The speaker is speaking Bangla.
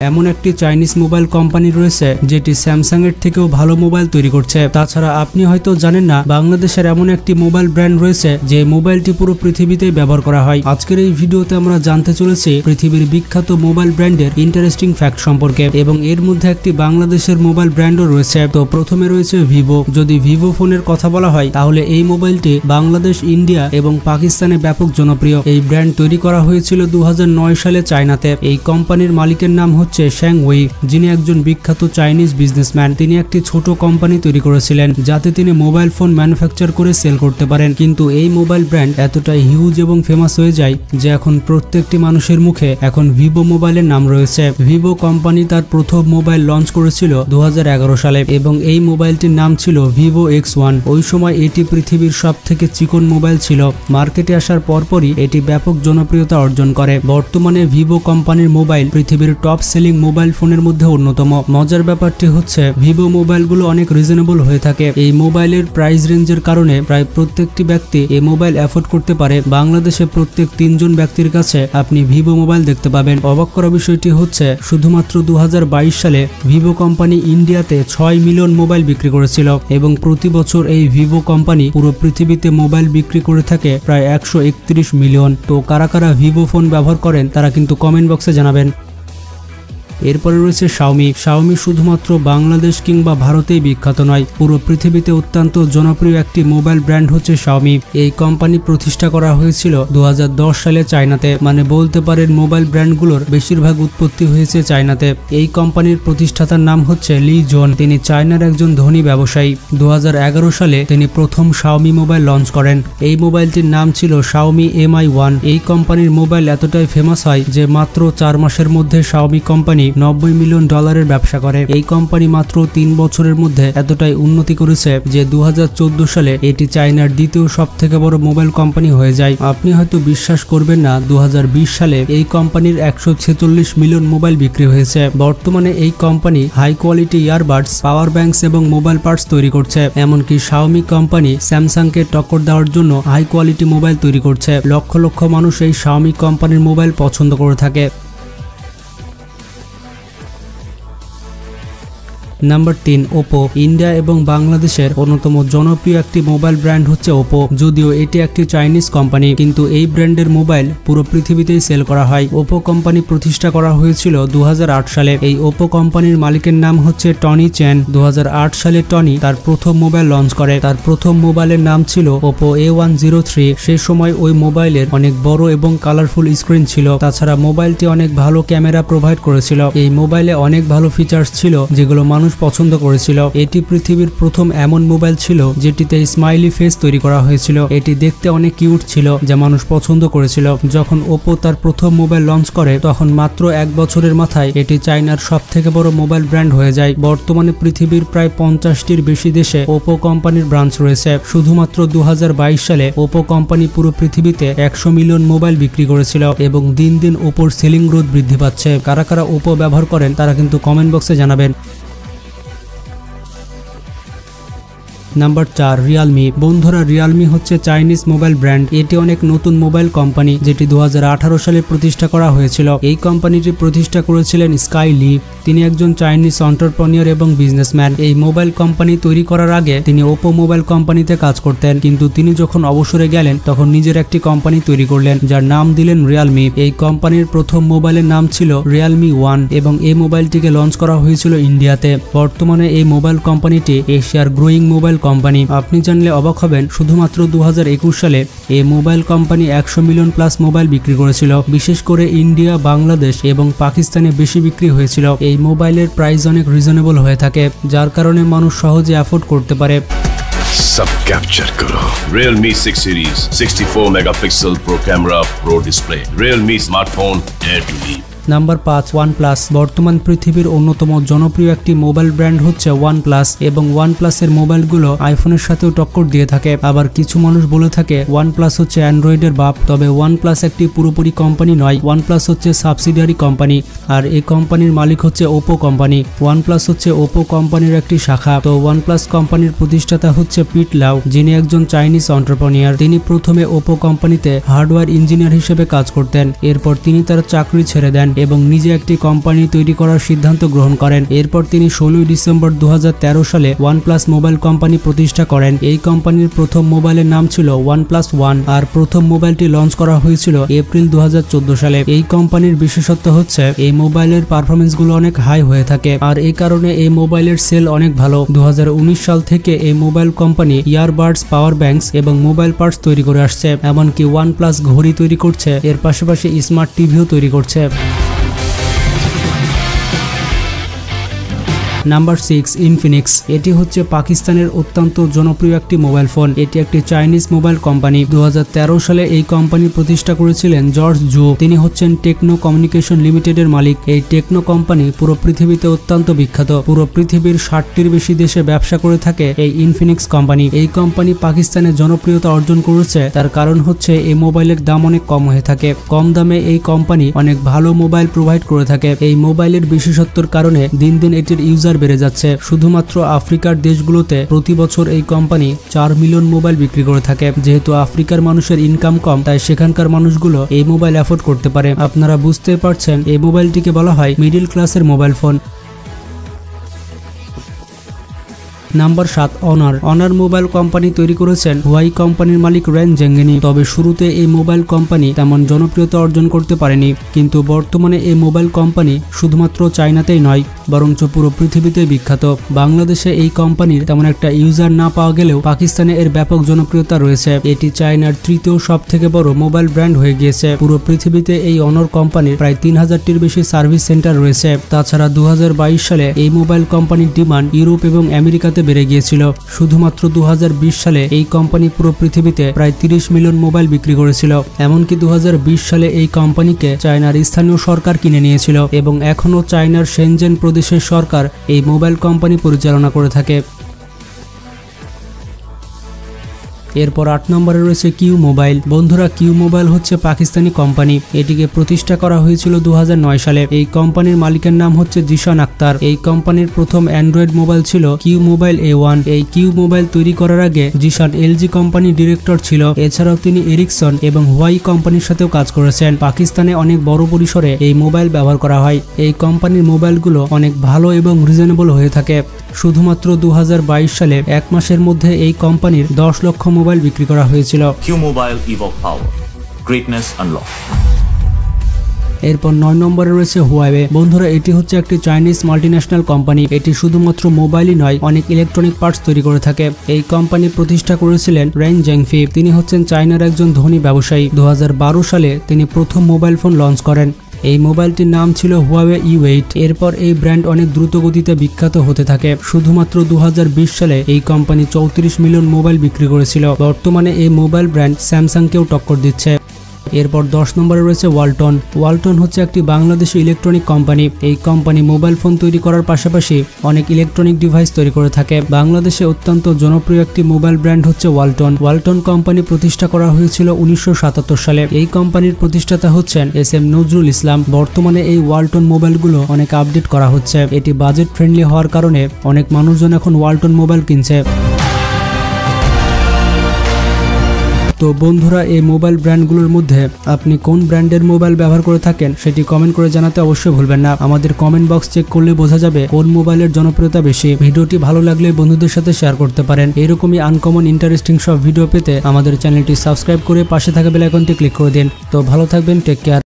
এমন একটি চাইনিজ মোবাইল কোম্পানি রয়েছে যেটি স্যামসাং এর থেকেও ভালো মোবাইল তৈরি করছে। তাছাড়া আপনি হয়তো জানেন না বাংলাদেশের এমন একটি মোবাইল ব্র্যান্ড রয়েছে যে মোবাইলটি পুরো পৃথিবীতেই ব্যবহার করা হয়। আজকের এই ভিডিওতে আমরা জানতে চলেছি পৃথিবীর বিখ্যাত মোবাইল ব্র্যান্ডের ইন্টারেস্টিং ফ্যাক্ট সম্পর্কে, এবং এর মধ্যে একটি বাংলাদেশের মোবাইল ব্র্যান্ডও রয়েছে। তো প্রথমে রয়েছে ভিভো। যদি ভিভো ফোনের কথা বলা হয় তাহলে এই মোবাইলটি বাংলাদেশ, ইন্ডিয়া এবং পাকিস্তানে ব্যাপক জনপ্রিয়। এই ব্র্যান্ড তৈরি করা হয়েছিল 2009 সালে চায়নাতে। এই কোম্পানির মালিকের নাম হচ্ছে শ্যাং ওয়েই, যিনি একজন বিখ্যাত চাইনিজ বিজনেসম্যান। তিনি একটি ছোট কোম্পানি তৈরি করেছিলেন যাতে তিনি মোবাইল ফোন ম্যানুফ্যাকচার করে সেল করতে পারেন। কিন্তু এই মোবাইল ব্র্যান্ড এতটাই হিউজ এবং ফেমাস হয়ে যায় যে এখন প্রত্যেকটি মানুষের মুখে এখন ভিভো মোবাইলের নাম রয়েছে। ভিভো কোম্পানি তার প্রথম মোবাইল লঞ্চ করেছিল 2011 সালে এবং এই মোবাইলটির নাম ছিল ভিভো X1। ওই সময় এটি পৃথিবীর সব থেকে চিকন মোবাইল ছিল। মার্কেটে আসার পরপরই এটি ব্যাপক জনপ্রিয়তা অর্জন করে। বর্তমানে ভিভো কোম্পানির মোবাইল পৃথিবীর টপ সেলিং মোবাইল ফোনের মধ্যে অন্যতম। মজার ব্যাপারটি হচ্ছে ভিভো মোবাইলগুলো অনেক রিজনেবল হয়ে থাকে। এই মোবাইলের প্রাইস রেঞ্জের কারণে প্রায় প্রত্যেকটি ব্যক্তি এই মোবাইল অ্যাফোর্ড করতে পারে। বাংলাদেশে প্রত্যেক 3 জন ব্যক্তির কাছে আপনি ভিভো মোবাইল দেখতে পাবেন। অবাক করা বিষয়টি হচ্ছে শুধুমাত্র 2022 সালে ভিভো কোম্পানি ইন্ডিয়াতে 6 মিলিয়ন মোবাইল বিক্রি করেছিল এবং প্রতি বছর এই ভিভো কোম্পানি পুরো পৃথিবীতে মোবাইল বিক্রি করে থাকে প্রায় 131 মিলিয়ন। তো কারা কারা ভিভো ফোন ব্যবহার করেন তারা কিন্তু কমেন্ট বক্সে জানাবেন। এরপরে রয়েছে শাওমি। শাওমি শুধুমাত্র বাংলাদেশ কিংবা ভারতেই বিখ্যাত নয়, পুরো পৃথিবীতে অত্যন্ত জনপ্রিয় একটি মোবাইল ব্র্যান্ড হচ্ছে শাওমি। এই কোম্পানি প্রতিষ্ঠা করা হয়েছিল 2010 সালে চায়নাতে। মানে বলতে পারেন মোবাইল ব্র্যান্ডগুলোর বেশিরভাগ উৎপত্তি হয়েছে চায়নাতে। এই কোম্পানির প্রতিষ্ঠাতার নাম হচ্ছে লি জন। তিনি চায়নার একজন ধনী ব্যবসায়ী। 2011 সালে তিনি প্রথম শাওমি মোবাইল লঞ্চ করেন। এই মোবাইলটির নাম ছিল শাওমি Mi1। এই কোম্পানির মোবাইল এতটাই ফেমাস হয় যে মাত্র 4 মাসের মধ্যে শাওমি কোম্পানি $90 মিলিয়ন ব্যবসা করে। এই কোম্পানি মাত্র 3 বছরের মধ্যে এতটাই উন্নতি করেছে যে 2014 সালে এটি চায়নার দ্বিতীয় সব থেকে বড় মোবাইল কোম্পানি হয়ে যায়। আপনি হয়তো বিশ্বাস করবেন না, 2020 সালে এই কোম্পানির 146 মিলিয়ন মোবাইল বিক্রি হয়েছে। বর্তমানে এই কোম্পানি হাই কোয়ালিটি ইয়ারবাডস, পাওয়ার ব্যাংকস এবং মোবাইল পার্টস তৈরি করছে। এমনকি শাওমি কোম্পানি স্যামসাংকে টক্কর দেওয়ার জন্য হাই কোয়ালিটি মোবাইল তৈরি করছে। লক্ষ লক্ষ মানুষ এই শাওমি কোম্পানির মোবাইল পছন্দ করে থাকে। Number 3, Oppo. ইন্ডিয়া এবং বাংলাদেশের অন্যতম জনপ্রিয় একটি মোবাইল ব্র্যান্ড হচ্ছে ওপো। যদিও এটি একটি চাইনিজ কোম্পানি, কিন্তু এই ব্র্যান্ডের মোবাইল পুরো পৃথিবীতেই সেল করা হয়। ওপো কোম্পানি প্রতিষ্ঠা করা হয়েছিল 2008 সালে। এই ওপো কোম্পানির মালিকের নাম হচ্ছে টনি চেন। 2008 সালে টনি তার প্রথম মোবাইল লঞ্চ করে। তার প্রথম মোবাইলের নাম ছিল ওপো A103। সেই সময় ওই মোবাইলের অনেক বড় এবং কালারফুল স্ক্রিন ছিল। তাছাড়া মোবাইলটি অনেক ভালো ক্যামেরা প্রোভাইড করেছিল। এই মোবাইলে অনেক ভালো ফিচার্স ছিল যেগুলো মানুষ পছন্দ করেছিল। এটি পৃথিবীর প্রথম এমন মোবাইল ছিল যেটিতে স্মাইলি ফেস তৈরি করা হয়েছিল। এটি দেখতে অনেক কিউট ছিল যা মানুষ পছন্দ করেছিল। যখন ওপো তার প্রথম মোবাইল লঞ্চ করে তখন মাত্র 1 বছরের মাথায় এটি চায়নার সব থেকে বড় মোবাইল ব্র্যান্ড হয়ে যায়। বর্তমানে পৃথিবীর প্রায় 50টির বেশি দেশে ওপো কোম্পানির ব্রাঞ্চ রয়েছে। শুধুমাত্র 2022 সালে ওপো কোম্পানি পুরো পৃথিবীতে 100 মিলিয়ন মোবাইল বিক্রি করেছিল এবং দিন দিন ওপোর সেলিং গ্রোথ বৃদ্ধি পাচ্ছে। কারা কারা ওপো ব্যবহার করেন তারা কিন্তু কমেন্ট বক্সে জানাবেন। Number 4, Realme. বন্ধুরা, রিয়ালমি হচ্ছে চাইনিজ মোবাইল ব্র্যান্ড। এটি অনেক নতুন মোবাইল কোম্পানি যেটি 2018 সালে প্রতিষ্ঠা করা হয়েছিল। এই কোম্পানিটি প্রতিষ্ঠা করেছিলেন স্কাই লি। তিনি একজন চাইনিজ এন্টারপ্রেনিয়র এবং বিজনেসম্যান। এই মোবাইল কোম্পানি তৈরি করার আগে তিনি ওপো মোবাইল কোম্পানিতে কাজ করতেন, কিন্তু তিনি যখন অবসরে গেলেন তখন নিজের একটি কোম্পানি তৈরি করলেন যার নাম দিলেন রিয়ালমি। এই কোম্পানির প্রথম মোবাইলের নাম ছিল রিয়ালমি 1 এবং এই মোবাইলটিকে লঞ্চ করা হয়েছিল ইন্ডিয়াতে। বর্তমানে এই মোবাইল কোম্পানিটি এশিয়ার গ্রোয়িং মোবাইল কোম্পানি। আপনি জানলে অবাক হবেন, শুধুমাত্র 2021 সালে এই mobile company 100 million plus mobile বিক্রি করেছিল। বিশেষ করে ইন্ডিয়া, বাংলাদেশ এবং পাকিস্তানে বেশি বিক্রি হয়েছিল। এই মোবাইলের প্রাইস অনেক রিজনেবল হয়ে থাকে যার কারণে মানুষ সহজে অ্যাফোর্ড করতে পারে। सब कैप्चर करो Realme 6 series 64 megapixel pro camera pro display Realme smartphone dare to leap। Number 5, OnePlus। বর্তমান পৃথিবীর অন্যতম জনপ্রিয় একটি মোবাইল ব্র্যান্ড হচ্ছে OnePlus এবং OnePlus এর মোবাইলগুলো আইফোনের সাথেও টক্কর দিয়ে থাকে। আবার কিছু মানুষ বলে থাকে OnePlus হচ্ছে অ্যান্ড্রয়েডের বাপ। তবে OnePlus একটি পুরোপুরি কোম্পানি নয়। OnePlus হচ্ছে সাবসিডিয়ারি কোম্পানি আর এই কোম্পানির মালিক হচ্ছে ওপো কোম্পানি। OnePlus হচ্ছে ওপো কোম্পানির একটি শাখা। তো OnePlus কোম্পানির প্রতিষ্ঠাতা হচ্ছে পিট লাউ, যিনি একজন চাইনিজ এন্টারপ্রেনিয়র। তিনি প্রথমে ওপো কোম্পানিতে হার্ডওয়্যার ইঞ্জিনিয়ার হিসেবে কাজ করতেন। এরপর তিনি তার চাকরি ছেড়ে দেন এবং নিজে একটি কোম্পানি তৈরি করার সিদ্ধান্ত গ্রহণ করেন। এরপর তিনি 16 ডিসেম্বর 2013 সালে OnePlus মোবাইল কোম্পানি প্রতিষ্ঠা করেন। এই কোম্পানির প্রথম মোবাইলের নাম ছিল OnePlus One আর প্রথম মোবাইলটি লঞ্চ করা হয়েছিল এপ্রিল 2014 সালে। এই কোম্পানির বিশেষত্ব হচ্ছে এই মোবাইলের পারফরমেন্সগুলো অনেক হাই হয়ে থাকে আর এই কারণে এই মোবাইলের সেল অনেক ভালো। 2019 সাল থেকে এই মোবাইল কোম্পানি ইয়ারবাডস, পাওয়ার ব্যাংকস এবং মোবাইল পার্টস তৈরি করে আসছে, এমনকি OnePlus ঘড়ি তৈরি করছে, এর পাশাপাশি স্মার্ট টিভিও তৈরি করছে। Number 6, Infinix. এটি হচ্ছে পাকিস্তানের অত্যন্ত জনপ্রিয় একটি মোবাইল ফোন। এটি একটি চাইনিজ মোবাইল কোম্পানি। 2013 সালে এই কোম্পানি প্রতিষ্ঠা করেছিলেন জর্জ জু। তিনি হচ্ছেন টেকনো কমিউনিকেশন লিমিটেডের মালিক। এই টেকনো কোম্পানি পুরো পৃথিবীতে অত্যন্ত বিখ্যাত। পুরো পৃথিবীর 60টির বেশি দেশে ব্যবসা করে থাকে এই ইনফিনিক্স কোম্পানি। এই কোম্পানি পাকিস্তানে জনপ্রিয়তা অর্জন করেছে, তার কারণ হচ্ছে এই মোবাইলের দাম অনেক কম হয়ে থাকে। কম দামে এই কোম্পানি অনেক ভালো মোবাইল প্রোভাইড করে থাকে। এই মোবাইলের বিশেষত্বর কারণে দিন দিন এটির ইউজার বেড়ে যাচ্ছে। শুধুমাত্র আফ্রিকার দেশগুলোতে প্রতি বছর এই কোম্পানি 4 মিলিয়ন মোবাইল বিক্রি করে থাকে। যেহেতু আফ্রিকার মানুষের ইনকাম কম, তাই সেখানকার মানুষগুলো এই মোবাইল অ্যাফোর্ড করতে পারে। আপনারা বুঝতে পারছেন এই মোবাইলটিকে বলা হয় মিডল ক্লাসের mobile phone. Number 7, honour mobile company তৈরি করেছেন হুয়াই কোম্পানির মালিক রেন জেঙ্গেনি। তবে শুরুতে এই মোবাইল কোম্পানি তেমন জনপ্রিয়তা অর্জন করতে পারেনি, কিন্তু বর্তমানে এই মোবাইল কোম্পানি শুধুমাত্র চায়নাতেই নয় বরঞ্চ পুরো পৃথিবীতে বিখ্যাত। বাংলাদেশে এই কোম্পানির তেমন একটা ইউজার না পাওয়া গেলেও পাকিস্তানে এর ব্যাপক জনপ্রিয়তা রয়েছে। এটি চায়নার তৃতীয় সবথেকে বড় মোবাইল ব্র্যান্ড হয়ে গিয়েছে। পুরো পৃথিবীতে এই অনর কোম্পানির প্রায় 3000টির বেশি সার্ভিস সেন্টার রয়েছে। তাছাড়া 2022 সালে এই মোবাইল কোম্পানির ডিমান্ড ইউরোপ এবং আমেরিকাতে বেড়ে গিয়েছিল। শুধুমাত্র 2020 সালে এই কোম্পানি পুরো পৃথিবীতে প্রায় 30 মিলিয়ন মোবাইল বিক্রি করেছিল। এমনকি 2020 সালে এই কোম্পানিকে চায়নার স্থানীয় সরকার কিনে নিয়েছিল এবং এখনও চায়নার শেনজেন প্রদেশের সরকার এই মোবাইল কোম্পানি পরিচালনা করে থাকে। এরপর 8 নম্বরে রয়েছে কিউ মোবাইল। বন্ধুরা, কিউ মোবাইল হচ্ছে পাকিস্তানি কোম্পানি। এটিকে প্রতিষ্ঠা করা হয়েছিল 2009 সালে। এই কোম্পানির মালিকের নাম হচ্ছে জিশান আক্তার। এই কোম্পানির প্রথম অ্যান্ড্রয়েড মোবাইল ছিল কিউ মোবাইল A1। এই কিউ মোবাইল তৈরি করার আগে জিশান এলজি কোম্পানির ডিরেক্টর ছিল। এছাড়াও তিনি এরিকসন এবং হুয়াই কোম্পানির সাথেও কাজ করেছেন। পাকিস্তানে অনেক বড় পরিসরে এই মোবাইল ব্যবহার করা হয়। এই কোম্পানির মোবাইলগুলো অনেক ভালো এবং রিজনেবল হয়ে থাকে। শুধুমাত্র 2022 সালে 1 মাসের মধ্যে এই কোম্পানির 10 লক্ষ মোবাইল বিক্রি করা হয়েছিল। কিউ মোবাইল ইভোক পাওয়ার, গ্রেটনেস আনলক। এরপর 9 নম্বরে রয়েছে হুয়াওয়ে। বন্ধুরা, এটি হচ্ছে একটি চাইনিজ মাল্টিন্যাশনাল কোম্পানি। এটি শুধুমাত্র মোবাইলই নয়, অনেক ইলেকট্রনিক পার্টস তৈরি করে থাকে। এই কোম্পানি প্রতিষ্ঠা করেছিলেন রেন জেংফি। তিনি হচ্ছেন চায়নার একজন ধনী ব্যবসায়ী। 2012 সালে তিনি প্রথম মোবাইল ফোন লঞ্চ করেন। এই মোবাইলটির নাম ছিল হুয়াওয়ে E8। এরপর এই ব্র্যান্ড অনেক দ্রুত গতিতে বিখ্যাত হতে থাকে। শুধুমাত্র 2020 সালে এই কোম্পানি 34 মিলিয়ন মোবাইল বিক্রি করেছিল। বর্তমানে এই মোবাইল ব্র্যান্ড স্যামসাংকেও টক্কর দিচ্ছে। এরপর 10 নম্বরে রয়েছে ওয়ালটন। ওয়ালটন হচ্ছে একটি বাংলাদেশি ইলেকট্রনিক কোম্পানি। এই কোম্পানি মোবাইল ফোন তৈরি করার পাশাপাশি অনেক ইলেকট্রনিক ডিভাইস তৈরি করে থাকে। বাংলাদেশে অত্যন্ত জনপ্রিয় একটি মোবাইল ব্র্যান্ড হচ্ছে ওয়ালটন। ওয়ালটন কোম্পানি প্রতিষ্ঠা করা হয়েছিল 1977 সালে। এই কোম্পানির প্রতিষ্ঠাতা হচ্ছেন SM নজরুল ইসলাম। বর্তমানে এই ওয়ালটন মোবাইলগুলো অনেক আপডেট করা হচ্ছে। এটি বাজেট ফ্রেন্ডলি হওয়ার কারণে অনেক মানুষজন এখন ওয়ালটন মোবাইল কিনছে। তো বন্ধুরা, এই মোবাইল ব্র্যান্ডগুলোর মধ্যে আপনি কোন ব্র্যান্ডের মোবাইল ব্যবহার করে থাকেন সেটি কমেন্ট করে জানাতে অবশ্যই ভুলবেন না। আমাদের কমেন্ট বক্স চেক করলে বোঝা যাবে কোন মোবাইলের জনপ্রিয়তা বেশি। ভিডিওটি ভালো লাগলে বন্ধুদের সাথে শেয়ার করতে পারেন। এরকমই আনকমন ইন্টারেস্টিং সব ভিডিও পেতে আমাদের চ্যানেলটি সাবস্ক্রাইব করে পাশে থাকা বেল আইকনটি ক্লিক করে দিন। তো ভালো থাকবেন, টেক কেয়ার।